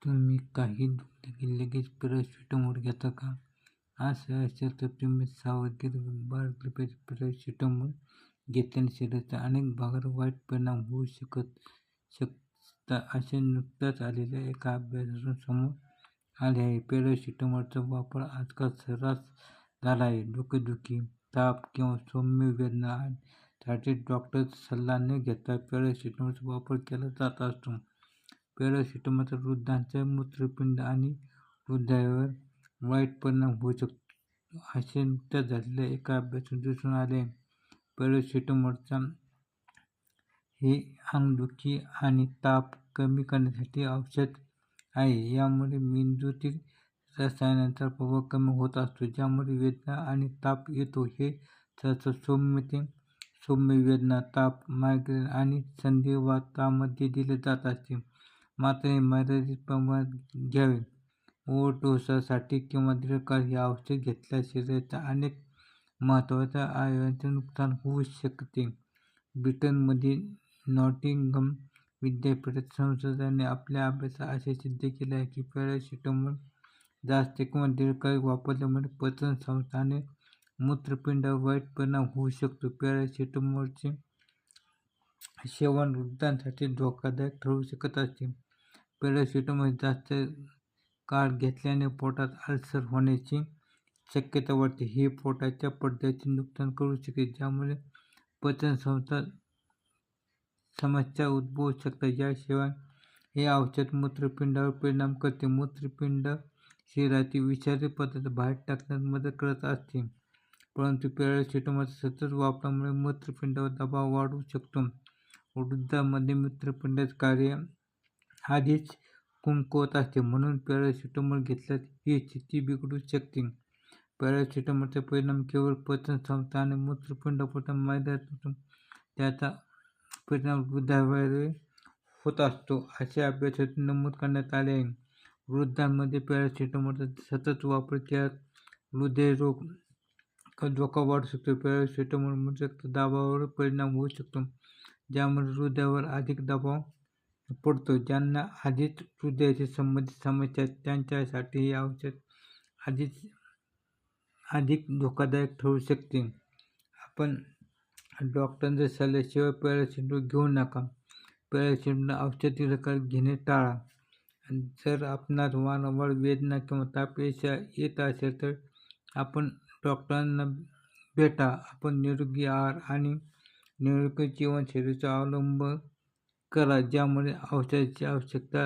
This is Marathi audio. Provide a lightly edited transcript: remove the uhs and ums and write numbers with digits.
तुम्ही काही दुखले की लगेच पॅरासिटामॉल घेता का? असं असेल तर तुम्ही सावधगिरी बाळगली पाहिजे. पॅरासिटामॉल घेतल्याने शरीराच्या अनेक भागावर वाईट परिणाम होऊ शकतात असे नुकत्याच आलेल्या एका अभ्यासातून समोर आले आहे. पॅरासिटामॉलचा वापर आजकाल सर्रास झाला आहे. डोकेदुखी, ताप किंवा सौम्य वेदना साठी डॉक्टरचा सल्ला न घेता पॅरासिटामॉलचा वापर केला जात असतो. पॅरासिटामॉलचा वृद्धांच्या मूत्रपिंड आणि हृदयावर वाईट परिणाम होऊ शकतो असे नुकत्याच झालेल्या एका अभ्यासातून दिसून आले. पॅरासिटामॉलचा हे अंगदुखी आणि ताप कमी करण्यासाठी औषध आहे. यामुळे मेंदूतील रसायनांचा प्रभाव कमी होत असतो, ज्यामुळे वेदना आणि ताप येतो. हे सहसा सौम्य वेदना, ताप, मायग्रेन आणि संधिवातामध्ये दिले जात असते. मात्र हे मर्यादित प्रमाणात घ्यावे. ओव्हरडोससाठी किंवा दीर्घकाळ हे औषध घेतल्यास शरीराच्या अनेक महत्त्वाच्या अवयवांचे नुकसान होऊ शकते. ब्रिटनमधील नॉटिंगहम विद्यापीठाच्या संशोधकांनी आपल्या अभ्यासात असे सिद्ध केले आहे की पॅरासिटामॉल जास्त किंवा दीर्घकाळ वापरल्यामुळे पचनसंस्था आणि मूत्रपिंडावर वाईट परिणाम होऊ शकतो. पॅरासिटामॉलचे सेवन वृद्धांसाठी धोकादायक ठरू शकत असते. पॅरासिटामॉल जास्त काळ घेतल्याने पोटात अल्सर होण्याची शक्यता वाढते. हे पोटाच्या पडद्याचे नुकसान करू शकते, ज्यामुळे पचनसंस्था समस्या उद्भवू शकतात. याशिवाय हे औषध मूत्रपिंडावर परिणाम करते. मूत्रपिंड शरीरातील विषारी पदार्थ बाहेर टाकण्यास मदत करत असते. परंतु पॅरासिटामॉलच्या सतत वापरामुळे मूत्रपिंडावर दबाव वाढू शकतो. वृद्धांमध्ये मूत्रपिंडाचे कार्य आधीच कमकुवत असते, म्हणून पॅरासिटामॉल घेतल्यास ही स्थिती बिघडू शकते. पॅरासिटामॉलचा परिणाम केवळ पचनसंस्था आणि मूत्रपिंडापुरता मर्यादित नसून त्याचा परिणाम हृदयावर होत असतो, असे अभ्यासातून नमूद करण्यात आले आहे. वृद्धांमध्ये पॅरासिटामॉलचा सतत वापर केल्यास हृदयरोग धोका वाढू शकतो. पॅरासिटामॉलमुळे रक्तदाबावर परिणाम होऊ शकतो, ज्यामुळे हृदयावर अधिक दबाव पडतो. ज्यांना आधीच हृदयाशी संबंधित समस्या आहेत त्यांच्यासाठी हे औषध अधिक धोकादायक ठरू शकते. आपण डॉक्टरांच्या सल्ल्याशिवाय पॅरासिटामॉल घेऊ नका. पॅरासिटामॉल औषध दीर्घकाळ घेणे टाळा. जर आपणास वारंवार वेदना किंवा ताप येत असेल तर आपण डॉक्टरांना भेटा. आपण निरोगी आहार आणि निरोगी जीवनशैलीचा अवलंब करा, ज्यामुळे औषधाची आवश्यकता